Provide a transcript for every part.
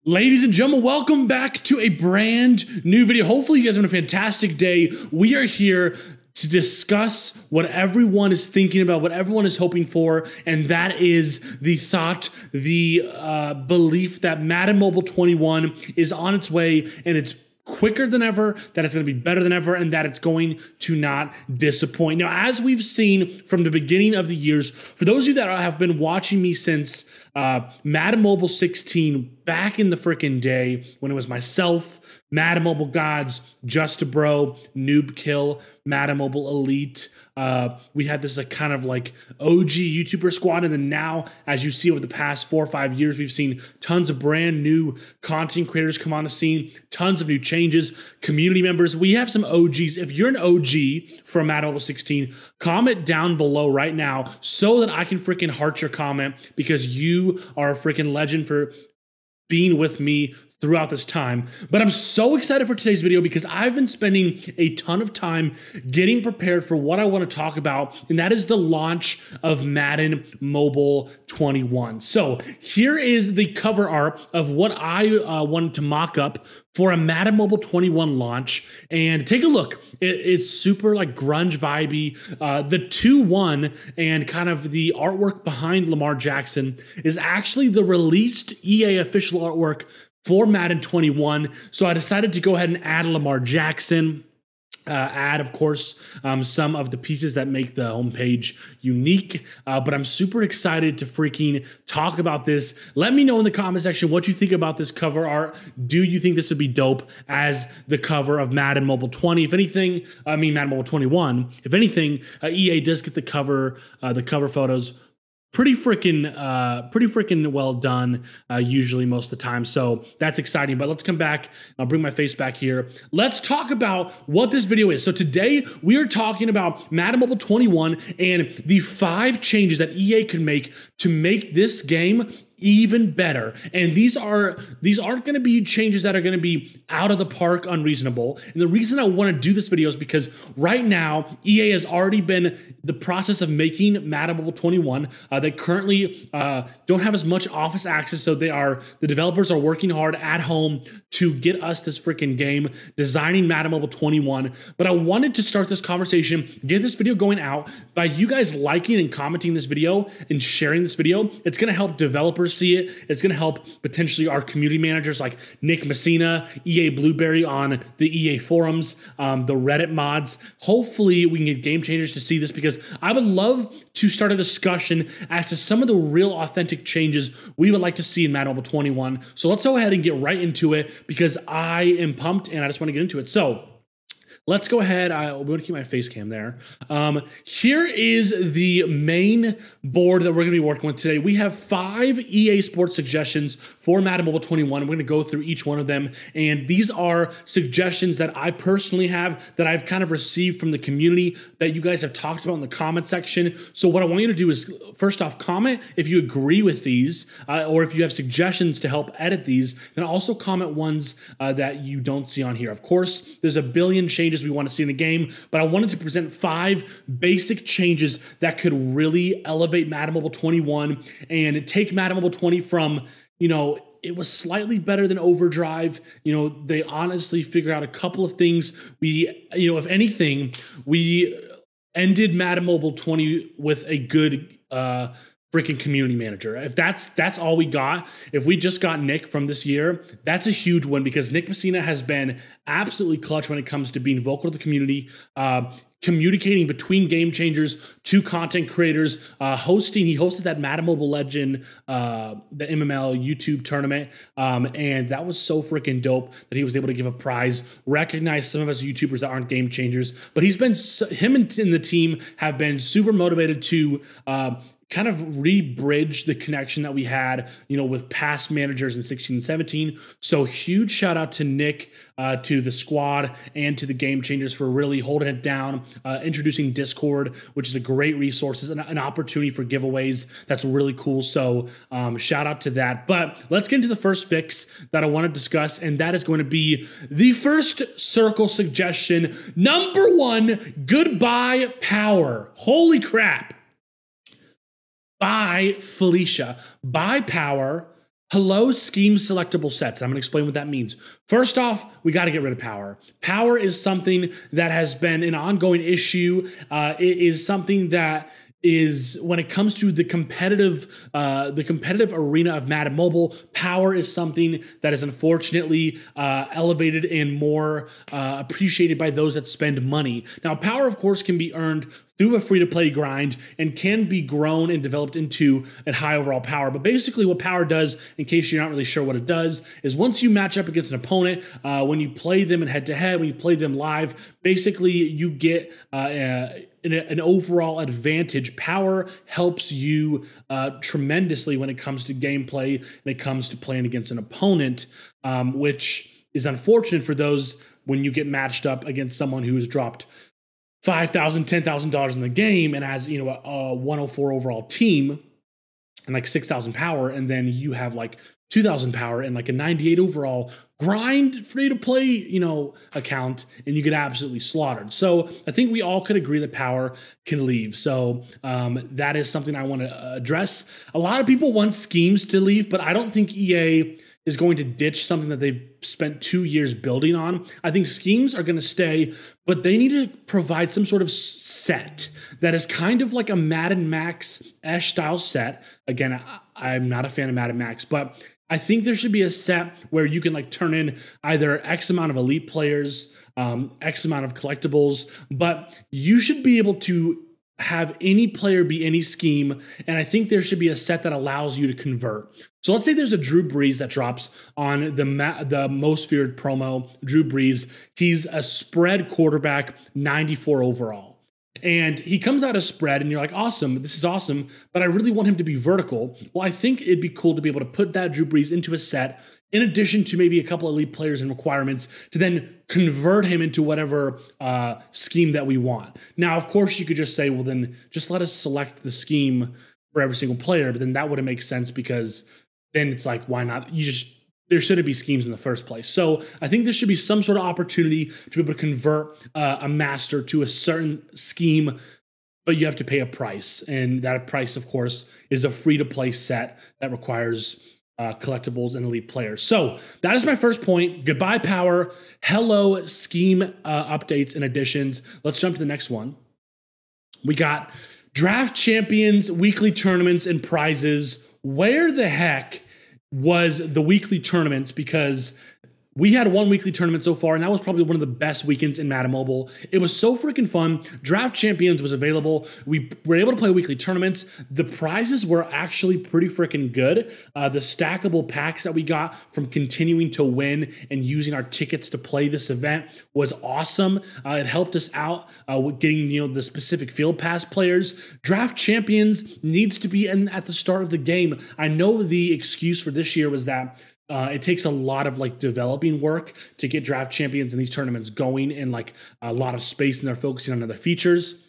Ladies and gentlemen, welcome back to a brand new video. Hopefully you guys have a fantastic day. We are here to discuss what everyone is thinking about, what everyone is hoping for, and that is the thought, the belief that Madden Mobile 21 is on its way, and it's quicker than ever, that it's going to be better than ever, and that it's going to not disappoint. Now, as we've seen from the beginning of the years, for those of you that have been watching me since Madden Mobile 16 back in the freaking day when it was myself, Madden Mobile Gods, Just a Bro, Noob Kill, Madden Mobile Elite. We had this kind of like OG YouTuber squad, and then now, as you see over the past 4 or 5 years, we've seen tons of brand new content creators come on the scene, tons of new changes, community members. We have some OGs. If you're an OG for Madden Mobile 16, comment down below right now so that I can freaking heart your comment, because you are a freaking legend for being with me throughout this time. But I'm so excited for today's video because I've been spending a ton of time getting prepared for what I want to talk about, and that is the launch of Madden Mobile 21. So here is the cover art of what I wanted to mock up for a Madden Mobile 21 launch, and take a look. It's super like grunge vibey. The 2-1 and kind of the artwork behind Lamar Jackson is actually the released EA official artwork for Madden 21. So I decided to go ahead and add Lamar Jackson. Add, of course, some of the pieces that make the homepage unique. But I'm super excited to freaking talk about this. Let me know in the comment section what you think about this cover art. Do you think this would be dope as the cover of Madden Mobile 20? If anything, Madden Mobile 21. If anything, EA does get the cover photos pretty freaking well done, usually most of the time. So that's exciting. But let's come back. I'll bring my face back here. Let's talk about what this video is. So today we are talking about Madden Mobile 21 and the 5 changes that EA could make to make this game even better. And these aren't going to be changes that are going to be out of the park unreasonable. And the reason I want to do this video is because right now EA has already been the process of making Madden Mobile 21. They currently don't have as much office access, so the developers are working hard at home to get us this freaking game, designing Madden Mobile 21. But I wanted to start this conversation, get this video going out by you guys liking and commenting this video and sharing this video. It's going to help developers see it. It's going to help potentially our community managers like Nick Messina, EA Blueberry on the EA forums, the Reddit mods. Hopefully we can get game changers to see this, because I would love to start a discussion as to some of the real authentic changes we would like to see in Madden Mobile 21. So let's go ahead and get right into it, because I am pumped and I just want to get into it. So let's go ahead. We're going to keep my face cam there. Here is the main board that we're going to be working with today. We have 5 EA Sports suggestions for Madden Mobile 21. We're going to go through each one of them. And these are suggestions that I personally have, that I've kind of received from the community, that you guys have talked about in the comment section. So what I want you to do is, first off, comment if you agree with these, or if you have suggestions to help edit these. Then also comment ones that you don't see on here. Of course, there's a billion changes we want to see in the game, but I wanted to present 5 basic changes that could really elevate Madden Mobile 21 and take Madden Mobile 20 from, it was slightly better than Overdrive. They honestly figured out a couple of things. If anything, we ended Madden Mobile 20 with a good freaking community manager. If that's all we got, if we just got Nick from this year, that's a huge win, because Nick Messina has been absolutely clutch when it comes to being vocal to the community, communicating between game changers to content creators, he hosted that Madden Mobile Legend, the MML YouTube tournament, and that was so freaking dope that he was able to give a prize, recognize some of us YouTubers that aren't game changers. But him and the team have been super motivated to kind of re-bridge the connection that we had, with past managers in 16 and 17. So huge shout out to Nick, to the squad, and to the game changers for really holding it down, introducing Discord, which is a great resource, an opportunity for giveaways. That's really cool. So shout out to that. But let's get into the first fix that I want to discuss, and that is going to be the first circle suggestion. Number 1, goodbye power. Holy crap. By Felicia. Buy power Hello, scheme selectable sets. I'm going to explain what that means. First off, we got to get rid of power. Power is something that has been an ongoing issue. It is something that is, when it comes to the competitive arena of Madden Mobile, power is something that is unfortunately elevated and more appreciated by those that spend money. Now, power, of course, can be earned through a free-to-play grind and can be grown and developed into a high overall power. But basically what power does, in case you're not really sure what it does, is once you match up against an opponent, when you play them in head-to-head, when you play them live, basically you get an overall advantage. Power helps you tremendously when it comes to gameplay and it comes to playing against an opponent, which is unfortunate for those when you get matched up against someone who has dropped $5,000, $10,000 in the game and has, you know, a 104 overall team and like 6,000 power, and then you have like 2,000 power and like a 98 overall grind free to play, you know, account, and you get absolutely slaughtered. So I think we all could agree that power can leave. So that is something I want to address. A lot of people want schemes to leave, but I don't think EA is going to ditch something that they've spent 2 years building on. I think schemes are going to stay, but they need to provide some sort of set that is kind of like a Madden Max-esque style set. Again, I'm not a fan of Madden Max, but I think there should be a set where you can like turn in either X amount of elite players, X amount of collectibles, but you should be able to have any player be any scheme, and I think there should be a set that allows you to convert. So let's say there's a Drew Brees that drops on the most feared promo, Drew Brees. He's a spread quarterback, 94 overall. And he comes out as spread, and you're like, awesome, this is awesome, but I really want him to be vertical. Well, I think it'd be cool to be able to put that Drew Brees into a set, in addition to maybe a couple elite players and requirements, to then convert him into whatever scheme that we want. Now, of course, you could just say, well, then just let us select the scheme for every single player, but then that wouldn't make sense, because then it's like, why not? There shouldn't be schemes in the first place. So I think there should be some sort of opportunity to be able to convert a master to a certain scheme, but you have to pay a price. And that price, of course, is a free-to-play set that requires collectibles and elite players. So that is my first point. Goodbye, power. Hello, scheme updates and additions. Let's jump to the next one. We got draft champions, weekly tournaments, and prizes. Where the heck was the weekly tournaments? Because we had one weekly tournament so far, and that was probably one of the best weekends in Madden Mobile. It was so freaking fun. Draft Champions was available. We were able to play weekly tournaments. The prizes were actually pretty freaking good. The stackable packs that we got from continuing to win and using our tickets to play this event was awesome. It helped us out with getting, you know, the specific field pass players. Draft Champions needs to be at the start of the game. I know the excuse for this year was that it takes a lot of like developing work to get draft champions in these tournaments going, and like a lot of space, and they're focusing on other features.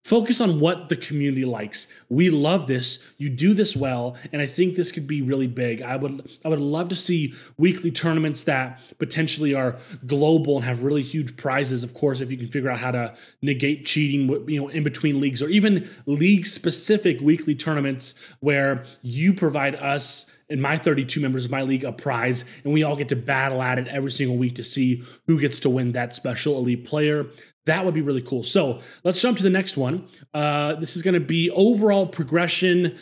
Focus on what the community likes. We love this. You do this well, and I think this could be really big. I would love to see weekly tournaments that potentially are global and have really huge prizes. Of course, if you can figure out how to negate cheating, you know, in between leagues, or even league-specific weekly tournaments where you provide us and my 32 members of my league a prize, and we all get to battle at it every single week to see who gets to win that special elite player. That would be really cool. So let's jump to the next one. This is going to be overall progression.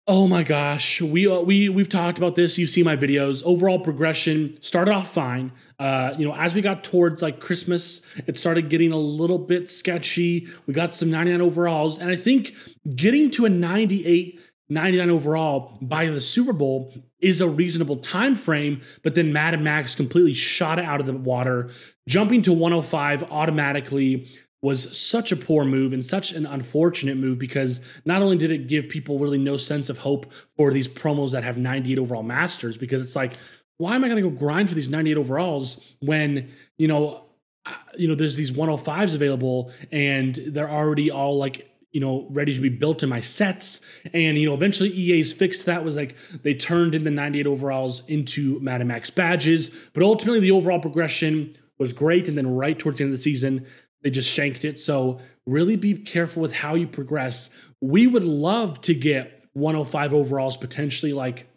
Oh my gosh, we've talked about this. You've seen my videos. Overall progression started off fine. You know, as we got towards like Christmas, it started getting a little bit sketchy. We got some 99 overalls, and I think getting to a 98, 99 overall by the Super Bowl is a reasonable time frame, but then Madden Max completely shot it out of the water. Jumping to 105 automatically was such a poor move and such an unfortunate move, because not only did it give people really no sense of hope for these promos that have 98 overall masters, because it's like, why am I going to go grind for these 98 overalls when, you know, there's these 105s available and they're already all like, you know, ready to be built in my sets. And, you know, eventually EA's fixed that. Was like they turned in the 98 overalls into Madden Max badges, but ultimately the overall progression was great. And then right towards the end of the season, they just shanked it. So really be careful with how you progress. We would love to get 105 overalls potentially like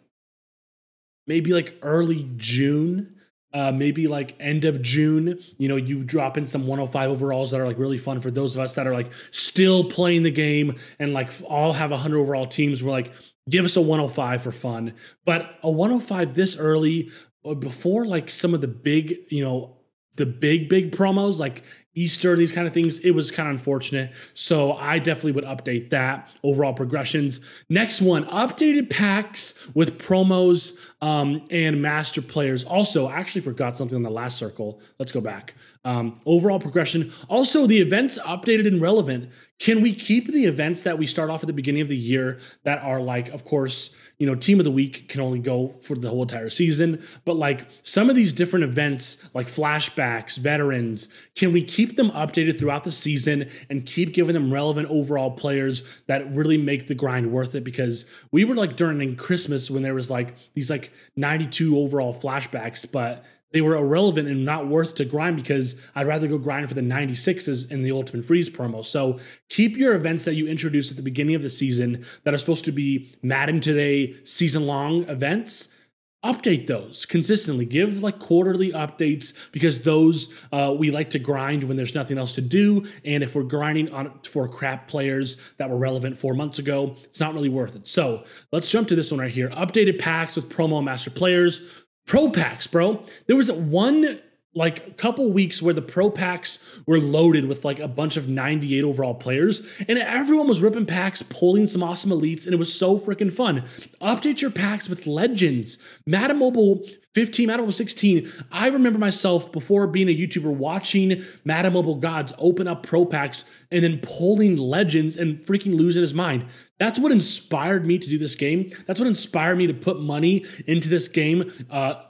maybe like early June. Maybe like end of June, you know, you drop in some 105 overalls that are like really fun for those of us that are like still playing the game and like all have 100 overall teams. We're like, give us a 105 for fun. But a 105 this early, or before like some of the big, you know, the big promos like Easter, these kind of things, it was kind of unfortunate. So I definitely would update that overall progressions. Next one, updated packs with promos and master players. Also, I actually forgot something on the last circle. Let's go back. Overall progression. Also, the events updated and relevant. Can we keep the events that we start off at the beginning of the year that are like, of course, you know, team of the week can only go for the whole entire season, but like some of these different events like flashbacks, veterans, can we keep them updated throughout the season and keep giving them relevant overall players that really make the grind worth it? Because we were like during Christmas when there was like these like 92 overall flashbacks, but they were irrelevant and not worth to grind because I'd rather go grind for the 96s in the Ultimate Freeze promo. So keep your events that you introduce at the beginning of the season that are supposed to be Madden Today season-long events. Update those consistently. Give like quarterly updates because those we like to grind when there's nothing else to do. And if we're grinding on for crap players that were relevant 4 months ago, it's not really worth it. So let's jump to this one right here. Updated packs with promo and master players. Pro packs, bro. There was one like a couple weeks where the pro packs were loaded with like a bunch of 98 overall players and everyone was ripping packs, pulling some awesome elites, and it was so freaking fun. Update your packs with legends. Madden Mobile 15, Madden Mobile 16. I remember myself before being a YouTuber watching Madden Mobile Gods open up pro packs and then pulling legends and freaking losing his mind. That's what inspired me to do this game. That's what inspired me to put money into this game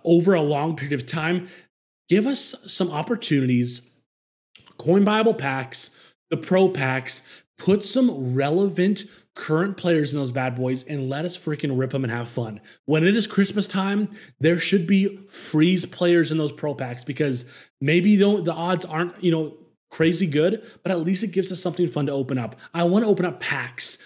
over a long period of time. Give us some opportunities, coin buyable packs, the pro packs, put some relevant current players in those bad boys and let us freaking rip them and have fun. When it is Christmas time, there should be freeze players in those pro packs because maybe the odds aren't, you know, crazy good, but at least it gives us something fun to open up. I want to open up packs.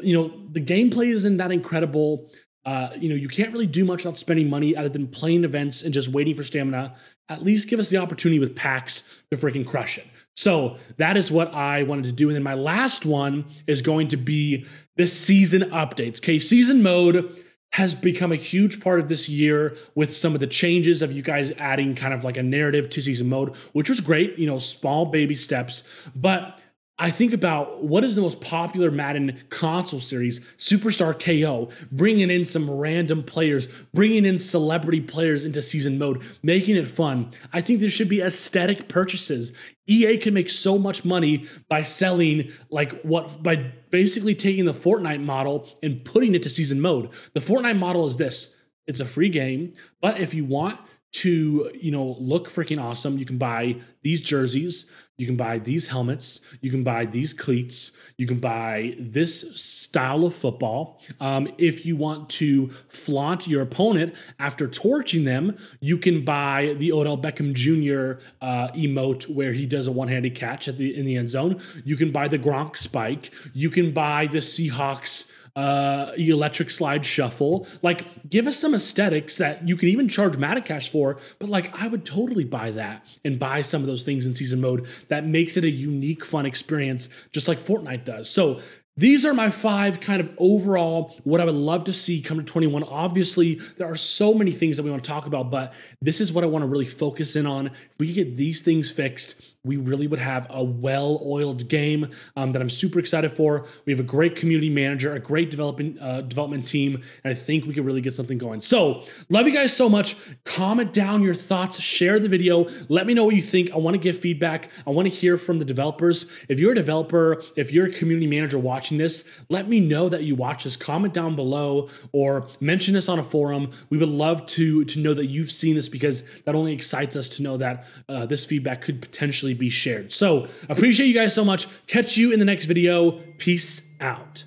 You know, the gameplay isn't that incredible. You know, you can't really do much without spending money other than playing events and just waiting for stamina. At least give us the opportunity with packs to freaking crush it. So that is what I wanted to do. And then my last one is going to be the season updates. Okay, season mode has become a huge part of this year with some of the changes of you guys adding kind of like a narrative to season mode, which was great, you know, small baby steps. But I think about what is the most popular Madden console series, Superstar KO, bringing in some random players, bringing in celebrity players into season mode, making it fun. I think there should be aesthetic purchases. EA can make so much money by selling by basically taking the Fortnite model and putting it to season mode. The Fortnite model is this. It's a free game, but if you want to, you know, look freaking awesome, you can buy these jerseys, you can buy these helmets, you can buy these cleats, you can buy this style of football. If you want to flaunt your opponent after torching them, you can buy the Odell Beckham Jr. Emote where he does a one-handed catch in the end zone. You can buy the Gronk spike. You can buy the Seahawks electric slide shuffle. Like, give us some aesthetics that you can even charge Madden Cash for, but like I would totally buy that and buy some of those things in season mode that makes it a unique, fun experience, just like Fortnite does. So these are my 5 kind of overall what I would love to see come to 21. Obviously, there are so many things that we want to talk about, but this is what I want to really focus in on. If we could get these things fixed, we really would have a well-oiled game that I'm super excited for. We have a great community manager, a great development team, and I think we could really get something going. So, love you guys so much. Comment down your thoughts, share the video, let me know what you think. I want to give feedback. I want to hear from the developers. If you're a developer, if you're a community manager watching this, let me know that you watch this. Comment down below or mention this on a forum. We would love to know that you've seen this because that only excites us to know that this feedback could potentially be shared. So appreciate you guys so much. Catch you in the next video. Peace out.